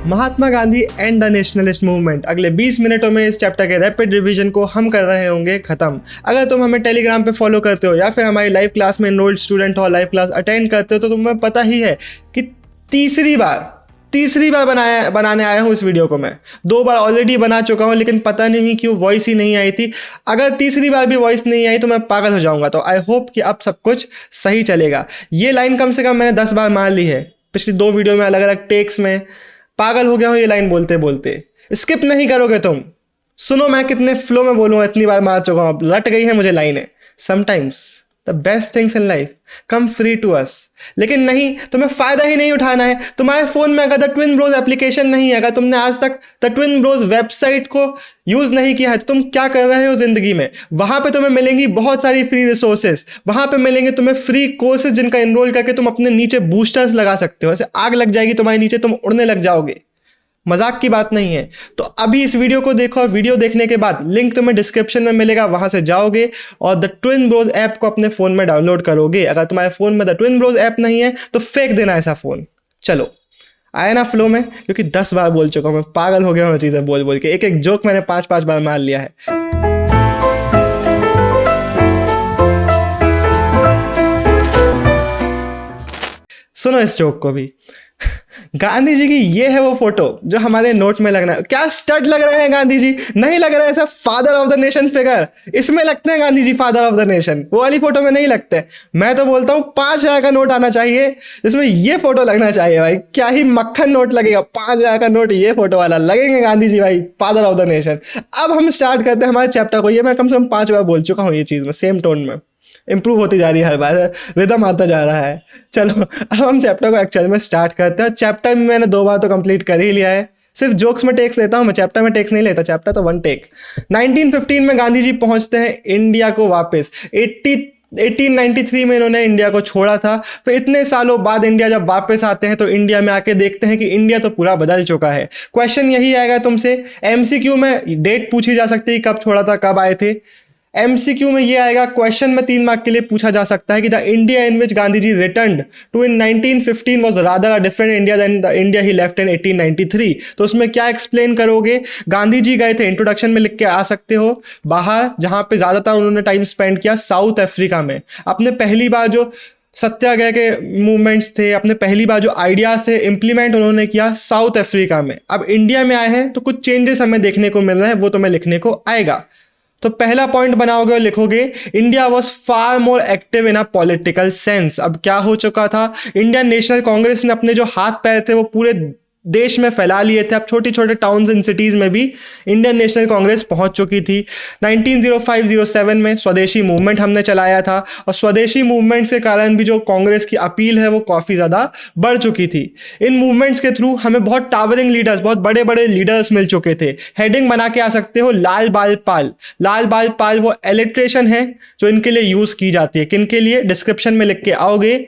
Mahatma Gandhi and the nationalist movement. अगले 20 मिनटों में इस चैप्टर के रैपिड रिवीजन को हम कर रहे होंगे खत्म। अगर तुम हमें टेलीग्राम पे फॉलो करते हो या फिर हमारी लाइव क्लास में एनरोल्ड स्टूडेंट हो, लाइव क्लास अटेंड करते हो, तो तुम्हें पता ही है कि तीसरी बार बनाने आया हूँ इस वीडियो को। मैं 2 बार ऑलरेडी बना चुका हूँ, लेकिन पता नहीं क्यों वॉइस ही नहीं आई थी। अगर तीसरी बार भी वॉइस नहीं आई तो मैं पागल हो जाऊंगा। तो आई होप कि अब सब कुछ सही चलेगा। ये लाइन कम से कम मैंने 10 बार मार ली है पिछली 2 वीडियो में, अलग अलग टेक्स में। पागल हो गया हूँ ये लाइन बोलते बोलते। स्किप नहीं करोगे तुम। सुनो मैं कितने फ्लो में बोलूँगा, इतनी बार मार चुका हूँ, अब रट गई है मुझे लाइनें। Sometimes the best things in life come free to us. लेकिन नहीं, तुम्हें फायदा ही नहीं उठाना है। तुम्हारे फोन में अगर द ट्विन ब्रोज एप्लीकेशन नहीं है, अगर तुमने आज तक द ट्विन ब्रोज वेबसाइट को यूज नहीं किया है, तो तुम क्या कर रहे हो जिंदगी में। वहां पे तुम्हें मिलेंगी बहुत सारी फ्री रिसोर्सेज, वहां पे मिलेंगे तुम्हें फ्री कोर्सेज जिनका एनरोल करके तुम अपने नीचे बूस्टर्स लगा सकते हो। ऐसे आग लग जाएगी तुम्हारे नीचे, तुम उड़ने लग जाओगे। मजाक की बात नहीं है। तो अभी इस वीडियो को देखो, वीडियो देखने के बाद लिंक तुम्हें डिस्क्रिप्शन में मिलेगा, वहां से जाओगे और द ट्विन ब्रोज ऐप को अपने फोन में डाउनलोड करोगे। अगर तुम्हारे फोन में द ट्विन ब्रोज ऐप नहीं है तो फेंक देना ऐसा फोन। चलो आया ना फ्लो में, क्योंकि 10 बार बोल चुका हूं मैं, पागल हो गया हूं चीजें बोल बोल के। एक एक जोक मैंने 5-5 बार मार लिया है। सुनो इस जोक को भी। गांधी जी की ये है वो फोटो जो हमारे नोट में लगना है। क्या स्टड लग रहे हैं गांधी जी, नहीं लग रहा है ऐसा father of the nation figure. इसमें लगते हैं Gandhi ji father of the nation, वो वाली फोटो में नहीं लगते। मैं तो बोलता हूँ 5,000 का नोट आना चाहिए जिसमें ये फोटो लगना चाहिए। भाई क्या ही मक्खन नोट लगेगा, 5,000 का नोट ये फोटो वाला लगेंगे गांधी जी भाई, फादर ऑफ द नेशन। अब हम स्टार्ट करते हैं हमारे चैप्टर को। ये मैं कम से कम 5 बार बोल चुका हूँ ये चीज में, सेम टोन में। इंप्रूव होती जा रही है हर बार, रिदम आता जा रहा है। चलो अब हम चैप्टर को एक्चुअल में स्टार्ट करते हैं। चैप्टर में मैंने 2 बार तो कंप्लीट कर ही लिया है। सिर्फ जोक्स में टेक्स लेता हूं मैं, चैप्टर में टेक्स नहीं लेता। चैप्टर तो 1 टेक। 1915 में गांधी जी पहुंचते हैं इंडिया को वापस। 1893 में इन्होंने इंडिया को छोड़ा था। फिर इतने सालों बाद इंडिया जब वापस आते हैं तो इंडिया में आके देखते हैं कि इंडिया तो पूरा बदल चुका है। क्वेश्चन यही आएगा तुमसे, एमसीक्यू में डेट पूछी जा सकती है, कब छोड़ा था, कब आए थे। एमसीक्यू में ये आएगा, क्वेश्चन में 3 मार्क के लिए पूछा जा सकता है कि the India in which Gandhi ji returned to in 1915 was rather a different India than the India he left in 1893। तो उसमें क्या एक्सप्लेन करोगे। गांधी जी गए थे, इंट्रोडक्शन में लिख के आ सकते हो, बाहर जहां पे ज्यादातर उन्होंने टाइम स्पेंड किया साउथ अफ्रीका में। अपने पहली बार जो सत्याग्रह के मूवमेंट्स थे, अपने पहली बार जो आइडियाज थे इम्प्लीमेंट उन्होंने किया साउथ अफ्रीका में। अब इंडिया में आए हैं तो कुछ चेंजेस हमें देखने को मिल रहे हैं, वो तुम्हें लिखने को आएगा। तो पहला पॉइंट बनाओगे और लिखोगे India was far more active in a political sense. अब क्या हो चुका था, इंडियन नेशनल कांग्रेस ने अपने जो हाथ पैर थे वो पूरे देश में फैला लिए थे। अब छोटे छोटे टाउन्स एंड सिटीज में भी इंडियन नेशनल कांग्रेस पहुंच चुकी थी। 1905-07 में स्वदेशी मूवमेंट हमने चलाया था और स्वदेशी मूवमेंट्स के कारण भी जो कांग्रेस की अपील है वो काफ़ी ज़्यादा बढ़ चुकी थी। इन मूवमेंट्स के थ्रू हमें बहुत टावरिंग लीडर्स, बहुत बड़े बड़े लीडर्स मिल चुके थे। हेडिंग बना के आ सकते हो लाल बाल पाल। लाल बाल पाल वो एलिट्रेशन है जो इनके लिए यूज़ की जाती है। किन के लिए, डिस्क्रिप्शन में लिख के आओगे।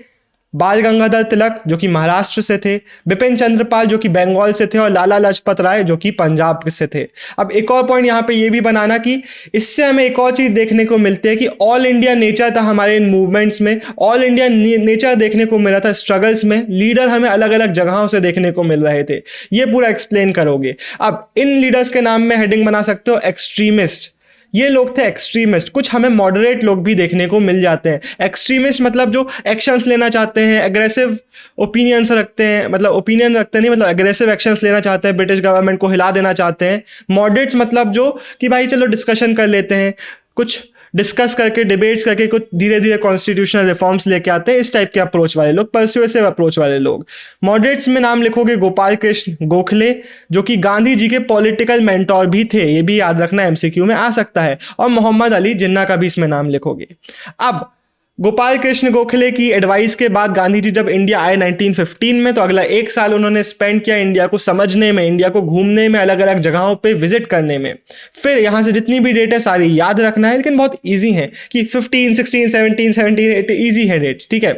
बाल गंगाधर तिलक जो कि महाराष्ट्र से थे, बिपिन चंद्रपाल जो कि बंगाल से थे और लाला लाजपत राय जो कि पंजाब से थे। अब एक और पॉइंट यहाँ पे ये भी बनाना कि इससे हमें एक और चीज देखने को मिलती है कि ऑल इंडिया नेचर था हमारे इन मूवमेंट्स में। ऑल इंडिया नेचर देखने को मिला था स्ट्रगल्स में। लीडर हमें अलग अलग जगहों से देखने को मिल रहे थे। ये पूरा एक्सप्लेन करोगे। अब इन लीडर्स के नाम में हेडिंग बना सकते हो एक्सट्रीमिस्ट। ये लोग थे एक्सट्रीमिस्ट। कुछ हमें मॉडरेट लोग भी देखने को मिल जाते हैं। एक्सट्रीमिस्ट मतलब जो एक्शंस लेना चाहते हैं, एग्रेसिव ओपिनियंस रखते हैं, मतलब ओपिनियन रखते नहीं, मतलब एग्रेसिव एक्शंस लेना चाहते हैं, ब्रिटिश गवर्नमेंट को हिला देना चाहते हैं। मॉडरेट्स मतलब जो कि भाई चलो डिस्कशन कर लेते हैं, कुछ डिस्कस करके, डिबेट्स करके कुछ धीरे धीरे कॉन्स्टिट्यूशनल रिफॉर्म्स लेके आते हैं। इस टाइप के अप्रोच वाले लोग, परसुएसिव अप्रोच वाले लोग। मॉडरेट्स में नाम लिखोगे गोपाल कृष्ण गोखले जो कि गांधी जी के पॉलिटिकल मेंटोर भी थे। ये भी याद रखना, एमसीक्यू में आ सकता है। और मोहम्मद अली जिन्ना का भी इसमें नाम लिखोगे। अब गोपाल कृष्ण गोखले की एडवाइस के बाद गांधी जी जब इंडिया आए 1915 में, तो अगला 1 साल उन्होंने स्पेंड किया इंडिया को समझने में, इंडिया को घूमने में, अलग अलग जगहों पे विजिट करने में। फिर यहां से जितनी भी डेट है सारी याद रखना है, लेकिन बहुत इजी है कि 15, 16, 17, 17 इजी है डेट्स, ठीक है।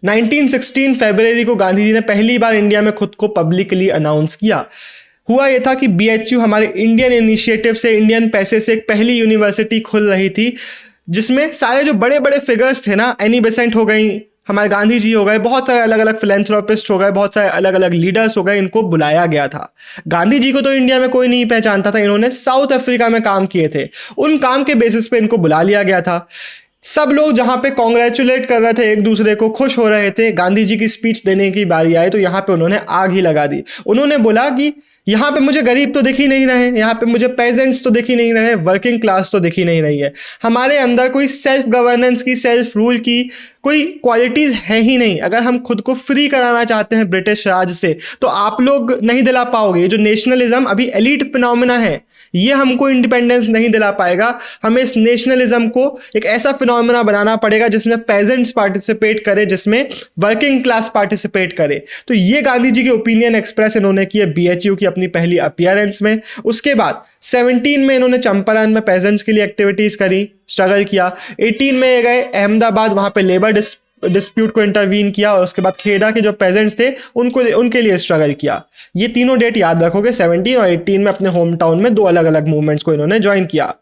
1916 फरवरी को गांधी जी ने पहली बार इंडिया में खुद को पब्लिकली अनाउंस किया। हुआ यह था कि बीएचयू हमारे इंडियन इनिशिएटिव से, इंडियन पैसे से एक पहली यूनिवर्सिटी खुल रही थी जिसमें सारे जो बड़े बड़े फिगर्स थे ना, एनी बेसेंट हो गई, हमारे गांधी जी हो गए, बहुत सारे अलग अलग फिलेंथ्रोपिस्ट हो गए, बहुत सारे अलग अलग लीडर्स हो गए, इनको बुलाया गया था। गांधी जी को तो इंडिया में कोई नहीं पहचानता था, इन्होंने साउथ अफ्रीका में काम किए थे, उन काम के बेसिस पे इनको बुला लिया गया था। सब लोग जहां पे कॉन्ग्रेचुलेट कर रहे थे, एक दूसरे को खुश हो रहे थे, गांधी जी की स्पीच देने की बारी आई तो यहां पे उन्होंने आग ही लगा दी। उन्होंने बोला कि यहाँ पे मुझे गरीब तो दिख ही नहीं रहे, यहाँ पे मुझे पेजेंट्स तो दिख ही नहीं रहे, वर्किंग क्लास तो दिख ही नहीं रही है, हमारे अंदर कोई सेल्फ गवर्नेंस की, सेल्फ रूल की कोई क्वालिटीज है ही नहीं। अगर हम खुद को फ्री कराना चाहते हैं ब्रिटिश राज से तो आप लोग नहीं दिला पाओगे। ये जो नेशनलिज्म अभी एलीट फिनोमिना है, ये हमको इंडिपेंडेंस नहीं दिला पाएगा। हमें इस नेशनलिज्म को एक ऐसा फिनोमिना बनाना पड़ेगा जिसमें पेजेंट्स पार्टिसिपेट करे, जिसमें वर्किंग क्लास पार्टिसिपेट करे। तो ये गांधी जी के ओपिनियन एक्सप्रेस इन्होंने किए बीएचयू की अपनी पहली अपीयरेंस में। उसके बाद 17 में इन्होंने चंपारण में पेजेंट्स के लिए एक्टिविटीज करी, स्ट्रगल किया। 18 में गए अहमदाबाद, वहां पे लेबर डिस्प्यूट को इंटरवीन किया, और उसके बाद खेड़ा के जो पेजेंट्स थे उनके लिए स्ट्रगल किया। ये तीनों डेट याद रखोगे, 17 और 18 में अपने होम टाउन में दो अलग अलग मूवमेंट्स को इन्होंने ज्वाइन किया।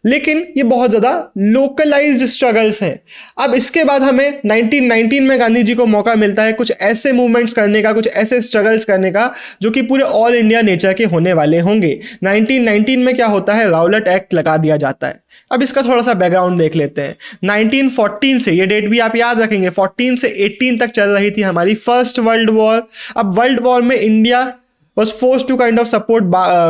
लेकिन ये बहुत ज़्यादा लोकलाइज्ड स्ट्रगल्स हैं। अब इसके बाद हमें 1919 में गांधी जी को मौका मिलता है कुछ ऐसे मूवमेंट्स करने का, कुछ ऐसे स्ट्रगल्स करने का जो कि पूरे ऑल इंडिया नेचर के होने वाले होंगे। 1919 में क्या होता है, राउलेट एक्ट लगा दिया जाता है। अब इसका थोड़ा सा बैकग्राउंड देख लेते हैं। 1914 से, ये डेट भी आप याद रखेंगे, 14 से 18 तक चल रही थी हमारी फर्स्ट वर्ल्ड वॉर। अब वर्ल्ड वॉर में India was forced to kind of support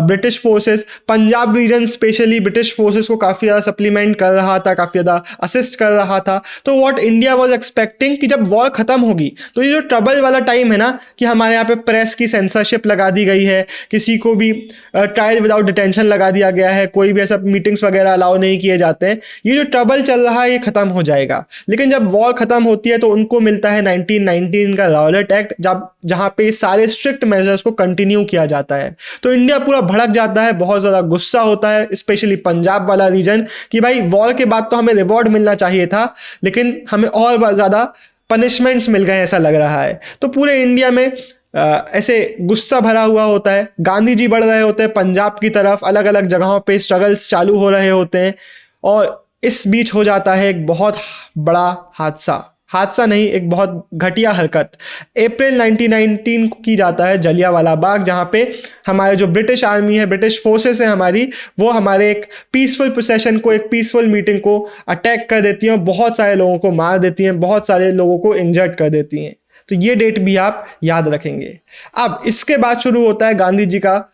British forces। Punjab region specially British forces को काफ़ी ज़्यादा सप्लीमेंट कर रहा था, काफ़ी ज़्यादा असिस्ट कर रहा था। तो व्हाट इंडिया वाज एक्सपेक्टिंग कि जब वॉर खत्म होगी तो ये जो ट्रबल वाला टाइम है ना, कि हमारे यहाँ पे प्रेस की सेंसरशिप लगा दी गई है, किसी को भी ट्रायल विदाउट डिटेंशन लगा दिया गया है, कोई भी ऐसा मीटिंग्स वगैरह अलाउ नहीं किए जाते हैं, ये जो ट्रबल चल रहा है ये खत्म हो जाएगा। लेकिन जब वॉर खत्म होती है तो उनको मिलता है 1919 का राउलेट एक्ट, जहाँ पे सारे स्ट्रिक्ट मेजर्स को कंटिन्यू किया जाता है। तो इंडिया पूरा भड़क जाता है, बहुत ज्यादा गुस्सा होता है, स्पेशली पंजाब वाला रीजन, कि भाई वॉर के बाद तो हमें रिवॉर्ड मिलना चाहिए था लेकिन हमें और ज्यादा पनिशमेंट्स मिल गए ऐसा लग रहा है। तो पूरे इंडिया में ऐसे गुस्सा भरा हुआ होता है। गांधी जी बढ़ रहे होते हैं पंजाब की तरफ, अलग अलग जगहों पे स्ट्रगल्स चालू हो रहे होते हैं, और इस बीच हो जाता है एक बहुत बड़ा हादसा नहीं, एक बहुत घटिया हरकत। अप्रैल 1919 को की जाता है जलियांवाला बाग, जहाँ पे हमारे जो ब्रिटिश आर्मी है, ब्रिटिश फोर्सेस है हमारी, वो हमारे एक पीसफुल प्रोसेशन को, एक पीसफुल मीटिंग को अटैक कर देती हैं और बहुत सारे लोगों को मार देती हैं, बहुत सारे लोगों को इंजर्ड कर देती हैं। तो ये डेट भी आप याद रखेंगे। अब इसके बाद शुरू होता है गांधी जी का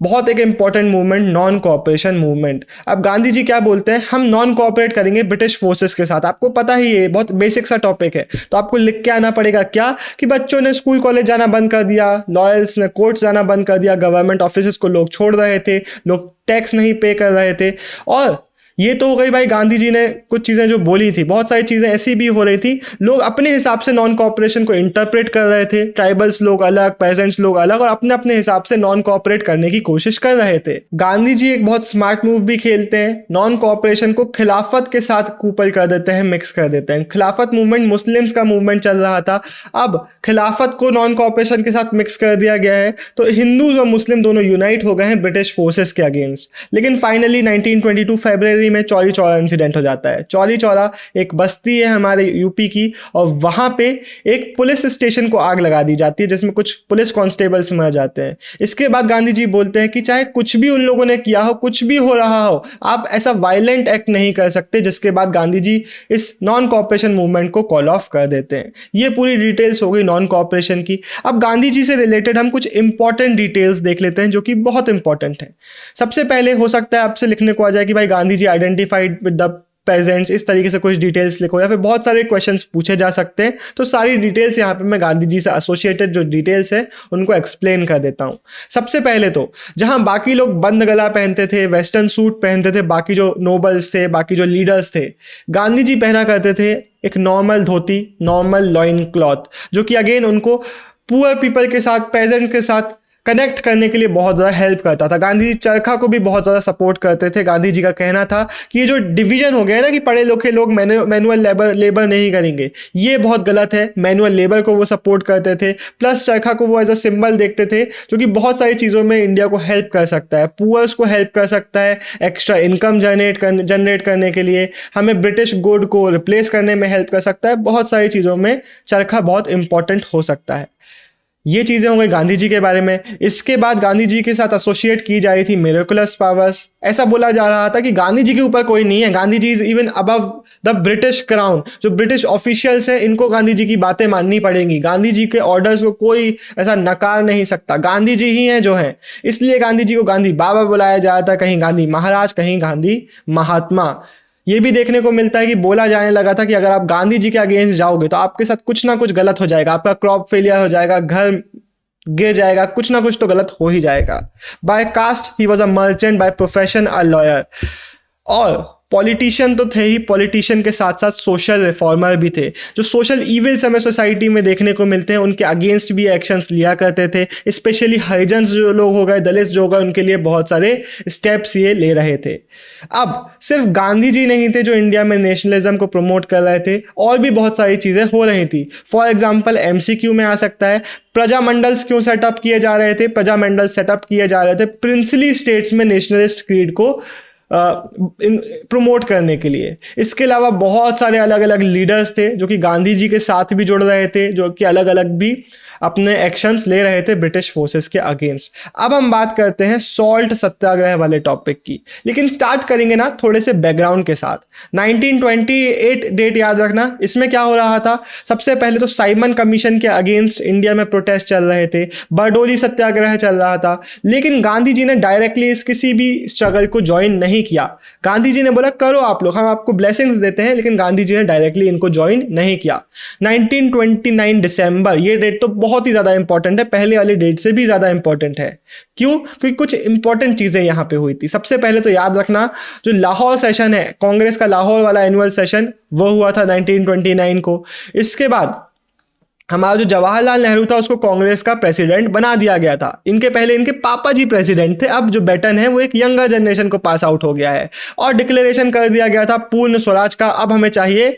बहुत एक important movement, non cooperation movement. अब गांधी जी क्या बोलते हैं, हम नॉन कोऑपरेट करेंगे ब्रिटिश फोर्सेस के साथ। आपको पता ही है, बहुत बेसिक सा टॉपिक है, तो आपको लिख के आना पड़ेगा क्या, कि बच्चों ने स्कूल कॉलेज जाना बंद कर दिया, लॉयर्स ने कोर्ट्स जाना बंद कर दिया, गवर्नमेंट ऑफिसेस को लोग छोड़ रहे थे, लोग टैक्स नहीं पे कर रहे थे। और ये तो हो गई भाई गांधी जी ने कुछ चीज़ें जो बोली थी, बहुत सारी चीज़ें ऐसी भी हो रही थी, लोग अपने हिसाब से नॉन कोऑपरेशन को इंटरप्रेट कर रहे थे, ट्राइबल्स लोग अलग, पेजेंट्स लोग अलग, और अपने अपने हिसाब से नॉन कोऑपरेट करने की कोशिश कर रहे थे। गांधी जी एक बहुत स्मार्ट मूव भी खेलते हैं, नॉन कोऑपरेशन को खिलाफत के साथ कूपल कर देते हैं, मिक्स कर देते हैं। खिलाफत मूवमेंट मुस्लिम्स का मूवमेंट चल रहा था, अब खिलाफत को नॉन कोऑपरेशन के साथ मिक्स कर दिया गया है, तो हिंदूज और मुस्लिम दोनों यूनाइट हो गए हैं ब्रिटिश फोर्सेस के अगेंस्ट। लेकिन फाइनली 1922 फरवरी में चौरी चौरा इंसिडेंट हो जाता है। चौरी चौरा एक बस्ती है हमारे यूपी की, और वहां पे एक पुलिस स्टेशन को आग लगा दी जाती है, जिसमें कुछ पुलिस कांस्टेबल्स मर जाते हैं। इसके बाद गांधी जी बोलते हैं कि चाहे कुछ भी उन लोगों ने किया हो, कुछ भी हो रहा हो, आप ऐसा वायलेंट एक्ट नहीं कर सकते। जिसके बाद गांधी जी इस नॉन कोऑपरेशन मूवमेंट को कॉल ऑफ कर देते हैं। ये पूरी डिटेल्स हो गई नॉन कोऑपरेशन की। अब गांधी जी से रिलेटेड हम कुछ इंपॉर्टेंट डिटेल्स देख लेते हैं जो कि बहुत इंपॉर्टेंट है। सबसे पहले हो सकता है आपसे लिखने को आ जाए कि भाई Gandhi ji identified with the pageants, इस तरीके से कुछ डिटेल्स लिखो, या फिर बहुत सारे क्वेश्चंस पूछे जा सकते हैं। तो सारी डिटेल्स यहाँ पे मैं गांधी जी से एसोसिएटेड जो डिटेल्स है उनको एक्सप्लेन कर देता हूँ। सबसे पहले तो जहाँ बाकी लोग बंद गला पहनते थे, वेस्टर्न सूट पहनते थे, बाकी जो नोबल्स थे, बाकी जो लीडर्स थे, गांधी जी पहना करते थे एक नॉर्मल धोती, नॉर्मल लॉइन क्लॉथ, जो कि अगेन उनको पुअर पीपल के साथ, पेजेंट के साथ कनेक्ट करने के लिए बहुत ज़्यादा हेल्प करता था। गांधी जी चरखा को भी बहुत ज़्यादा सपोर्ट करते थे। गांधी जी का कहना था कि ये जो डिवीजन हो गया है ना कि पढ़े लिखे लोग मैनुअल लेबर नहीं करेंगे, ये बहुत गलत है। मैनुअल लेबर को वो सपोर्ट करते थे, प्लस चरखा को वो एज अ सिंबल देखते थे जो कि बहुत सारी चीज़ों में इंडिया को हेल्प कर सकता है, पुअर्स को हेल्प कर सकता है, एक्स्ट्रा इनकम जनरेट करने के लिए, हमें ब्रिटिश गुड को रिप्लेस करने में हेल्प कर सकता है। बहुत सारी चीज़ों में चरखा बहुत इंपॉर्टेंट हो सकता है। ये चीज़ें हो गई गांधी जी के बारे में। इसके बाद गांधी जी के साथ एसोसिएट की जा रही थी मिरेकुलस पावर्स। ऐसा बोला जा रहा था कि गांधी जी के ऊपर कोई नहीं है, Gandhi ji is even above the British crown. जो ब्रिटिश ऑफिशियल्स हैं इनको गांधी जी की बातें माननी पड़ेंगी, गांधी जी के ऑर्डर्स को कोई ऐसा नकार नहीं सकता, गांधी जी ही हैं जो हैं। इसलिए गांधी जी को गांधी बाबा बुलाया जाता है, कहीं गांधी महाराज, कहीं गांधी महात्मा। ये भी देखने को मिलता है कि बोला जाने लगा था कि अगर आप गांधी जी के अगेंस्ट जाओगे तो आपके साथ कुछ ना कुछ गलत हो जाएगा, आपका क्रॉप फेलियर हो जाएगा, घर गिर जाएगा, कुछ ना कुछ तो गलत हो ही जाएगा। By caste he was a merchant, by profession a lawyer. और पॉलिटिशियन तो थे ही, पॉलिटिशियन के साथ साथ सोशल रिफॉर्मर भी थे। जो सोशल इविल्स हमें सोसाइटी में देखने को मिलते हैं उनके अगेंस्ट भी एक्शंस लिया करते थे। स्पेशली हरिजन्स जो लोग हो गए, दलित जो हो गए, उनके लिए बहुत सारे स्टेप्स ये ले रहे थे। अब सिर्फ गांधी जी नहीं थे जो इंडिया में नेशनलिज्म को प्रमोट कर रहे थे, और भी बहुत सारी चीज़ें हो रही थी। फॉर एग्जाम्पल MCQ में आ सकता है, प्रजामंडल्स क्यों सेटअप किए जा रहे थे? प्रजामंडल सेटअप किए जा रहे थे प्रिंसली स्टेट्स में नेशनलिस्ट क्रीड को प्रमोट करने के लिए। इसके अलावा बहुत सारे अलग अलग लीडर्स थे जो कि गांधी जी के साथ भी जुड़ रहे थे, जो कि अलग अलग भी अपने एक्शंस ले रहे थे ब्रिटिश फोर्सेस के अगेंस्ट। अब हम बात करते हैं सॉल्ट सत्याग्रह वाले टॉपिक की, लेकिन स्टार्ट करेंगे ना थोड़े से बैकग्राउंड के साथ। 1928 डेट याद रखना। इसमें क्या हो रहा था? सबसे पहले तो साइमन कमीशन के अगेंस्ट इंडिया में प्रोटेस्ट चल रहे थे, बारडोली सत्याग्रह चल रहा था, लेकिन गांधी जी ने डायरेक्टली इस किसी भी स्ट्रगल को ज्वाइन नहीं किया। गांधी जी ने बोला करो आप लोग, हम आपको ब्लेसिंग्स देते हैं, लेकिन गांधी जी ने डायरेक्टली इनको ज्वाइन नहीं किया। 1929 दिसंबर, ये डेट तो बहुत ही ज्यादा इंपॉर्टेंट है, पहले वाली डेट से भी ज्यादा इंपॉर्टेंट है। क्यों? क्योंकि कुछ इंपॉर्टेंट चीजें यहां पे हुई थी। सबसे पहले तो याद रखना, जो लाहौर सेशन है, कांग्रेस का लाहौर वाला एनुअल सेशन, वो हुआ था 1929 को। इसके बाद हमारा जो जवाहरलाल नेहरू था उसको कांग्रेस का प्रेसिडेंट बना दिया गया था। इनके पहले इनके पापा जी प्रेसिडेंट थे, अब जो बेटन है वो एक यंगर जनरेशन को पास आउट हो गया है, और डिक्लेरेशन कर दिया गया था पूर्ण स्वराज का। अब हमें चाहिए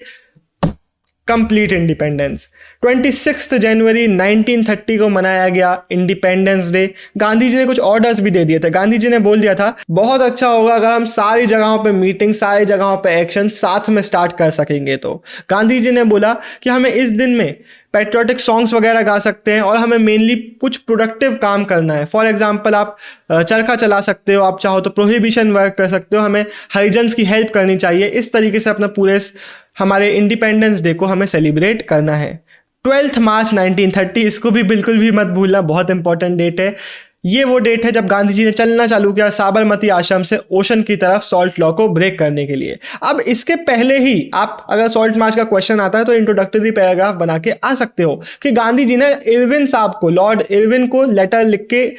कंप्लीट इंडिपेंडेंस। 26 जनवरी 1930 को मनाया गया इंडिपेंडेंस डे। गांधी जी ने कुछ ऑर्डर्स भी दे दिए थे। गांधी जी ने बोल दिया था बहुत अच्छा होगा अगर हम सारी जगहों पे मीटिंग, सारी जगहों पे एक्शन साथ में स्टार्ट कर सकेंगे। तो गांधी जी ने बोला कि हमें इस दिन में पैट्रियोटिक सॉन्ग्स वगैरह गा सकते हैं, और हमें मेनली कुछ प्रोडक्टिव काम करना है। फॉर एग्जांपल आप चरखा चला सकते हो, आप चाहो तो प्रोहिबिशन वर्क कर सकते हो, हमें हरिजन्स की हेल्प करनी चाहिए। इस तरीके से अपना पूरे हमारे इंडिपेंडेंस डे को हमें सेलिब्रेट करना है। 12 मार्च 1930, इसको भी बिल्कुल भी मत भूलना, बहुत इंपॉर्टेंट डेट है। ये वो डेट है जब गांधी जी ने चलना चालू किया साबरमती आश्रम से ओशन की तरफ सॉल्ट लॉ को ब्रेक करने के लिए। अब इसके पहले ही आप अगर सॉल्ट मार्च का क्वेश्चन आता है तो इंट्रोडक्टरी पैराग्राफ बना के आ सकते हो कि गांधी जी ने इरविन साहब को, लॉर्ड इरविन को लेटर लिख के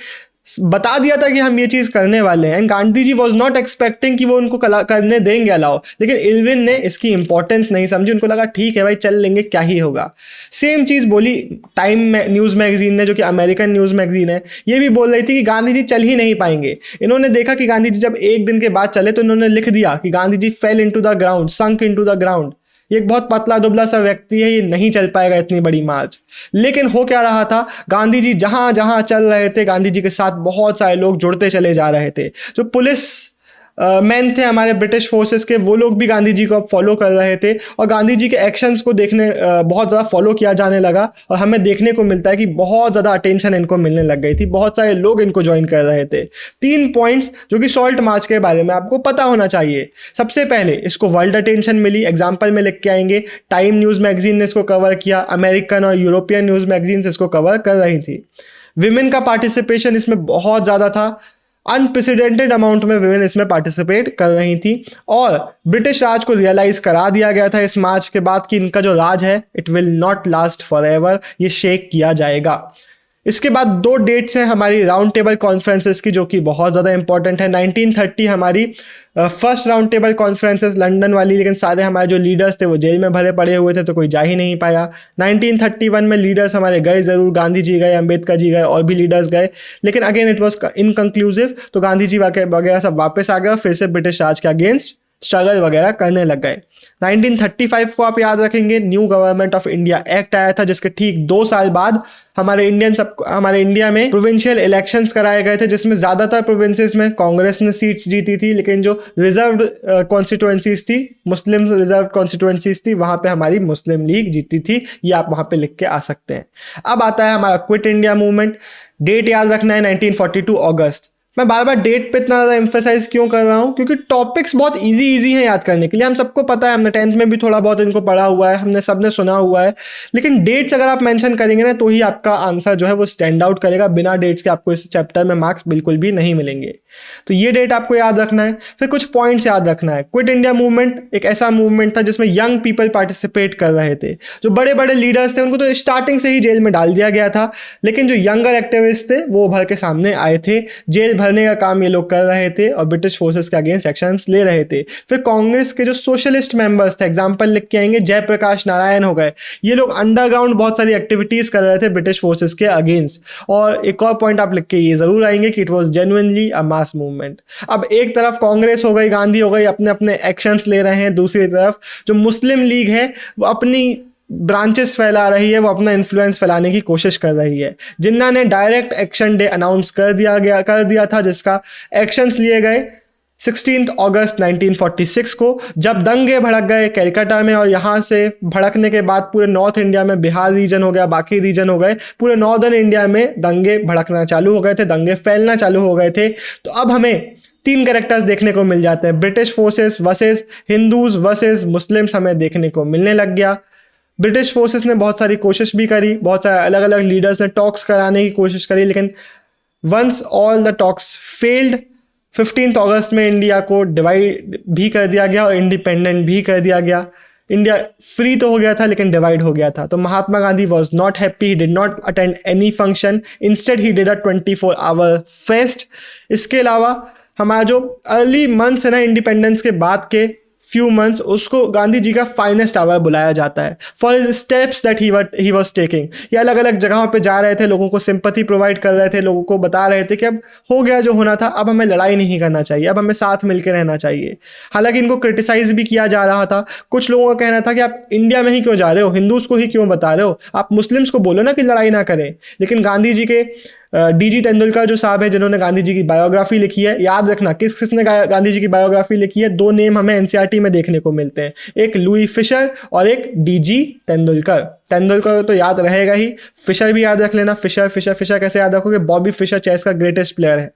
बता दिया था कि हम ये चीज करने वाले हैं। Gandhi ji was not expecting कि वो उनको करने देंगे अलाउ, लेकिन इरविन ने इसकी इंपॉर्टेंस नहीं समझी। उनको लगा ठीक है भाई चल लेंगे, क्या ही होगा। सेम चीज बोली टाइम न्यूज मैगजीन ने, जो कि अमेरिकन न्यूज मैगजीन है, ये भी बोल रही थी कि गांधी जी चल ही नहीं पाएंगे। इन्होंने देखा कि गांधी जी जब एक दिन के बाद चले तो इन्होंने लिख दिया कि Gandhi ji fell into the ground, sunk into the ground. ये एक बहुत पतला दुबला सा व्यक्ति है, ये नहीं चल पाएगा इतनी बड़ी मार्च। लेकिन हो क्या रहा था, गांधी जी जहां जहां चल रहे थे, गांधी जी के साथ बहुत सारे लोग जुड़ते चले जा रहे थे। जो पुलिस मैन थे हमारे ब्रिटिश फोर्सेस के, वो लोग भी गांधी जी को अब फॉलो कर रहे थे, और गांधी जी के एक्शंस को देखने बहुत ज़्यादा फॉलो किया जाने लगा। और हमें देखने को मिलता है कि बहुत ज़्यादा अटेंशन इनको मिलने लग गई थी, बहुत सारे लोग इनको ज्वाइन कर रहे थे। 3 पॉइंट्स जो कि सॉल्ट मार्च के बारे में आपको पता होना चाहिए। सबसे पहले इसको वर्ल्ड अटेंशन मिली, एग्जाम्पल में लिख के आएंगे। टाइम न्यूज़ मैगजीन ने इसको कवर किया, अमेरिकन और यूरोपियन न्यूज़ मैगजीन इसको कवर कर रही थी। विमेन का पार्टिसिपेशन इसमें बहुत ज़्यादा था, अनप्रेसिडेंटेड अमाउंट में विमेन इसमें पार्टिसिपेट कर रही थी, और ब्रिटिश राज को रियलाइज करा दिया गया था इस मार्च के बाद कि इनका जो राज है it will not last for ever, ये शेक किया जाएगा। इसके बाद 2 डेट्स हैं हमारी राउंड टेबल कॉन्फ्रेंसेस की, जो कि बहुत ज़्यादा इंपॉर्टेंट है। 1930 हमारी first round table conferences London वाली, लेकिन सारे हमारे जो लीडर्स थे वो जेल में भरे पड़े हुए थे तो कोई जा ही नहीं पाया। 1931 में लीडर्स हमारे गए ज़रूर, गांधी जी गए, अंबेडकर जी गए और भी लीडर्स गए, लेकिन अगेन इट वॉज इनकंक्लूसिव। तो गांधी जी वगैरह सब वापस आ गए, फिर से ब्रिटिश राज के अगेंस्ट स्ट्रगल वगैरह करने लग गए। 1935 को आप याद रखेंगे, new government of India act आया था, जिसके ठीक 2 साल बाद हमारे इंडिया में प्रोविंशियल इलेक्शंस कराए गए थे, जिसमें ज्यादातर प्रोविंसेस में कांग्रेस ने सीट्स जीती थी, लेकिन जो रिजर्व्ड कॉन्स्टिट्यूएंसीज थी, मुस्लिम रिजर्व कॉन्स्टिट्यूएंसीज थी, वहां पे हमारी मुस्लिम लीग जीती थी। ये आप वहां पे लिख के आ सकते हैं। अब आता है हमारा क्विट इंडिया मूवमेंट। डेट याद रखना है 1942 अगस्त। मैं बार बार डेट पे इतना ज़्यादा एम्फेसाइज क्यों कर रहा हूँ, क्योंकि टॉपिक्स बहुत इजी हैं याद करने के लिए। हम सबको पता है, हमने 10th में भी थोड़ा बहुत इनको पढ़ा हुआ है, हमने सबने सुना हुआ है, लेकिन डेट्स अगर आप मेंशन करेंगे ना तो ही आपका आंसर जो है वो स्टैंड आउट करेगा। बिना डेट्स के आपको इस चैप्टर में मार्क्स बिल्कुल भी नहीं मिलेंगे। तो ये डेट आपको याद रखना है। फिर कुछ पॉइंट्स याद रखना है। क्विट इंडिया मूवमेंट एक ऐसा मूवमेंट था जिसमें यंग पीपल पार्टिसिपेट कर रहे थे। जो बड़े बड़े लीडर्स थे उनको तो स्टार्टिंग से ही जेल में डाल दिया गया था, लेकिन जो यंगर एक्टिविस्ट थे वो उभर के सामने आए थे। जेल भरने का काम ये लोग कर रहे थे और ब्रिटिश फोर्सेस के अगेंस्ट एक्शंस ले रहे थे। फिर कांग्रेस के जो सोशलिस्ट मेंबर्स थे, एग्जांपल लिख के आएंगे, जयप्रकाश नारायण हो गए, ये लोग अंडरग्राउंड बहुत सारी एक्टिविटीज कर रहे थे ब्रिटिश फोर्सेस के अगेंस्ट। और एक और पॉइंट आप लिख के ये जरूर आएंगे कि it was genuinely a mass movement. अब एक तरफ कांग्रेस हो गई, गांधी हो गई, अपने अपने एक्शंस ले रहे हैं, दूसरी तरफ जो मुस्लिम लीग है वो अपनी ब्रांचेस फैला रही है, वो अपना इन्फ्लुएंस फैलाने की कोशिश कर रही है। जिन्ना ने डायरेक्ट एक्शन डे अनाउंस कर दिया था, जिसका एक्शंस लिए गए 16 अगस्त 1946 को, जब दंगे भड़क गए कलकत्ता में। और यहाँ से भड़कने के बाद पूरे नॉर्थ इंडिया में, बिहार रीजन हो गया, बाकी रीजन हो गए, पूरे नॉर्दर्न इंडिया में दंगे भड़कना चालू हो गए थे, दंगे फैलना चालू हो गए थे। तो अब हमें 3 कैरेक्टर्स देखने को मिल जाते हैं। British forces versus Hindus versus Muslims हमें देखने को मिलने लग गया। ब्रिटिश फोर्सेस ने बहुत सारी कोशिश भी करी, बहुत सारे अलग अलग लीडर्स ने टॉक्स कराने की कोशिश करी, लेकिन once all the talks failed, 15 अगस्त में इंडिया को डिवाइड भी कर दिया गया और इंडिपेंडेंट भी कर दिया गया। इंडिया फ्री तो हो गया था लेकिन डिवाइड हो गया था। तो Mahatma Gandhi was not happy, he did not attend any function, instead he did a 24 hour fast. इसके अलावा हमारा जो अर्ली मंथ्स है ना इंडिपेंडेंस के बाद के फ्यू मंथ्स, उसको गांधी जी का फाइनेस्ट आवर बुलाया जाता है for his steps that he was taking. ये अलग अलग जगहों पे जा रहे थे, लोगों को सिंपैथी प्रोवाइड कर रहे थे, लोगों को बता रहे थे कि अब हो गया जो होना था, अब हमें लड़ाई नहीं करना चाहिए, अब हमें साथ मिलकर रहना चाहिए। हालांकि इनको क्रिटिसाइज भी किया जा रहा था। कुछ लोगों का कहना था कि आप इंडिया में ही क्यों जा रहे हो, हिंदूज को ही क्यों बता रहे हो, आप मुस्लिम्स को बोलो ना कि लड़ाई ना करें। लेकिन गांधी जी के डीजी तेंदुलकर जो साहब है, जिन्होंने गांधी जी की बायोग्राफी लिखी है, याद रखना किसने गांधी जी की बायोग्राफी लिखी है, 2 नेम हमें एनसीईआरटी में देखने को मिलते हैं, एक लुई फिशर और एक डीजी तेंदुलकर। तेंदुलकर तो याद रहेगा ही, फिशर भी याद रख लेना। फिशर फिशर फिशर कैसे याद रखोगे, बॉबी फिशर चेस का ग्रेटेस्ट प्लेयर है,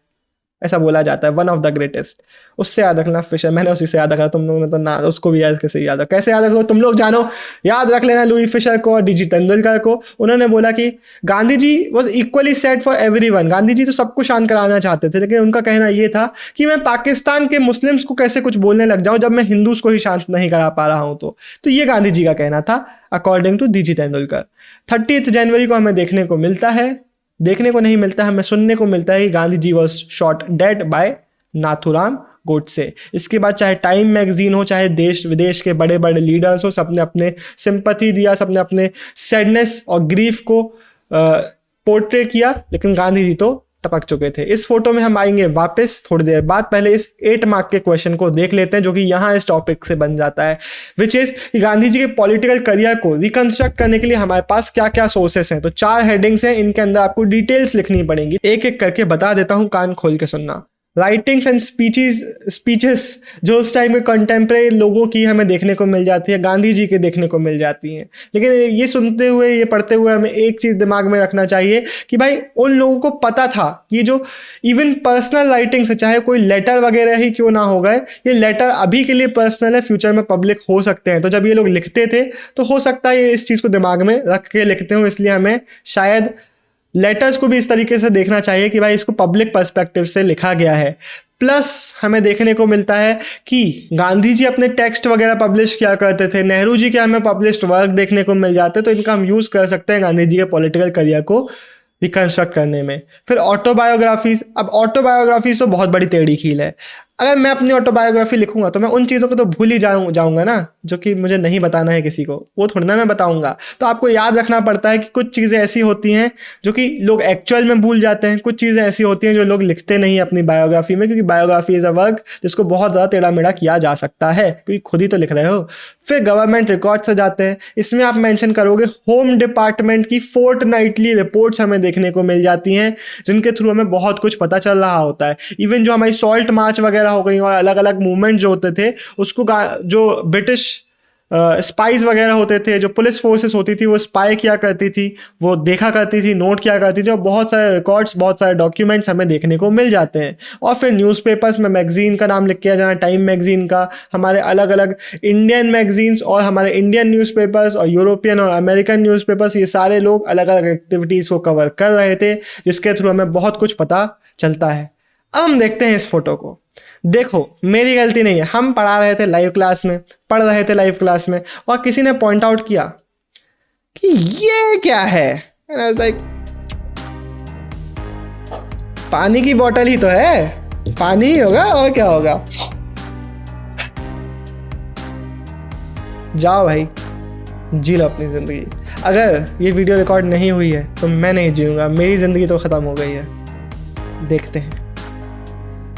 ऐसा बोला जाता है, वन ऑफ द ग्रेटेस्ट, उससे याद रखना फिशर। मैंने उसी से याद रखा, तुम लोगों ने तो ना उसको भी याद कैसे याद रखा, कैसे याद रखो तुम लोग जानो, याद रख लेना लुई फिशर को और डीजी तेंदुलकर को। उन्होंने बोला कि Gandhi ji was equally set for everyone. Gandhi ji तो सबको शांत कराना चाहते थे, लेकिन उनका कहना यह था कि मैं पाकिस्तान के मुस्लिम्स को कैसे कुछ बोलने लग जाऊं जब मैं हिंदूज को ही शांत नहीं करा पा रहा हूं। तो ये गांधी जी का कहना था अकॉर्डिंग टू डीजी तेंदुलकर। 30 जनवरी को हमें देखने को मिलता है, देखने को नहीं मिलता है, हमें सुनने को मिलता है कि Gandhi ji was shot dead by Nathuram Godse. इसके बाद चाहे टाइम मैगजीन हो, चाहे देश विदेश के बड़े बड़े लीडर्स हो, सबने अपने सिंपैथी दिया, सबने अपने सैडनेस और ग्रीफ को पोर्ट्रे किया, लेकिन गांधी जी तो टपक चुके थे। इस फोटो में हम आएंगे वापस थोड़ी देर बाद। पहले इस 8 मार्क के क्वेश्चन को देख लेते हैं जो कि यहाँ इस टॉपिक से बन जाता है, विच इज गांधी जी के पॉलिटिकल करियर को रिकंस्ट्रक्ट करने के लिए हमारे पास क्या क्या सोर्सेस हैं। तो 4 हेडिंग्स हैं, इनके अंदर आपको डिटेल्स लिखनी पड़ेंगी, एक एक करके बता देता हूँ, कान खोल के सुनना। राइटिंग्स एंड स्पीचेस जो उस टाइम के कंटेम्प्रेरी लोगों की हमें देखने को मिल जाती है, गांधी जी के देखने को मिल जाती हैं। लेकिन ये सुनते हुए, ये पढ़ते हुए हमें एक चीज़ दिमाग में रखना चाहिए कि भाई उन लोगों को पता था कि जो इवन पर्सनल राइटिंग्स है, चाहे कोई लेटर वगैरह ही क्यों ना हो गए, ये लेटर अभी के लिए पर्सनल है, फ्यूचर में पब्लिक हो सकते हैं। तो जब ये लोग लिखते थे तो हो सकता है इस चीज़ को दिमाग में रख के लिखते हो, इसलिए हमें शायद लेटर्स को भी इस तरीके से देखना चाहिए कि भाई इसको पब्लिक पर्सपेक्टिव से लिखा गया है। प्लस हमें देखने को मिलता है कि गांधी जी अपने टेक्स्ट वगैरह पब्लिश किया करते थे, नेहरू जी के हमें पब्लिश्ड वर्क देखने को मिल जाते हैं, तो इनका हम यूज़ कर सकते हैं गांधी जी के पॉलिटिकल करियर को रिकंस्ट्रक्ट करने में। फिर ऑटोबायोग्राफीज, अब ऑटोबायोग्राफीज तो बहुत बड़ी टेढ़ी खील है। अगर मैं अपनी ऑटोबायोग्राफी लिखूंगा तो मैं उन चीज़ों को तो भूल ही जाऊंगा ना जो कि मुझे नहीं बताना है किसी को, वो थोड़ी ना मैं बताऊंगा। तो आपको याद रखना पड़ता है कि कुछ चीज़ें ऐसी होती हैं जो कि लोग एक्चुअल में भूल जाते हैं, कुछ चीज़ें ऐसी होती हैं जो लोग लिखते नहीं अपनी बायोग्राफी में, क्योंकि बायोग्राफी इज़ अ वर्क जिसको बहुत ज़्यादा टेढ़ा मेढ़ा किया जा सकता है, क्योंकि खुद ही तो लिख रहे हो। फिर गवर्नमेंट रिकॉर्ड से जाते हैं, इसमें आप मेंशन करोगे होम डिपार्टमेंट की फोर्टनाइटली रिपोर्ट्स हमें देखने को मिल जाती हैं, जिनके थ्रू हमें बहुत कुछ पता चल रहा होता है। इवन जो हमारी सॉल्ट मार्च वगैरह हो गई और अलग अलग मूवमेंट जो होते थे, उसको जो ब्रिटिश स्पाइस वगैरह होते थे, जो पुलिस फोर्सेस होती थी, वो स्पाई किया करती थी, वो देखा करती थी, नोट किया करती थी, और बहुत सारे रिकॉर्ड्स, बहुत सारे डॉक्यूमेंट्स हमें देखने को मिल जाते हैं। और फिर न्यूज़पेपर्स में मैगजीन का नाम लिख के जाना, टाइम मैगजीन का, हमारे अलग अलग इंडियन मैगजीन्स और हमारे इंडियन न्यूज़पेपर्स और यूरोपियन और अमेरिकन न्यूज़पेपर्स, ये सारे लोग अलग अलग एक्टिविटीज़ को कवर कर रहे थे, जिसके थ्रू हमें बहुत कुछ पता चलता है। अब हम देखते हैं इस फोटो को। देखो, मेरी गलती नहीं है, हम पढ़ा रहे थे लाइव क्लास में, पढ़ रहे थे लाइव क्लास में, और किसी ने पॉइंट आउट किया कि ये क्या है। लाइक, पानी की बोतल ही तो है, पानी ही होगा और क्या होगा। जाओ भाई, जी लो अपनी जिंदगी। अगर ये वीडियो रिकॉर्ड नहीं हुई है तो मैं नहीं जीऊंगा, मेरी जिंदगी तो खत्म हो गई है। देखते हैं।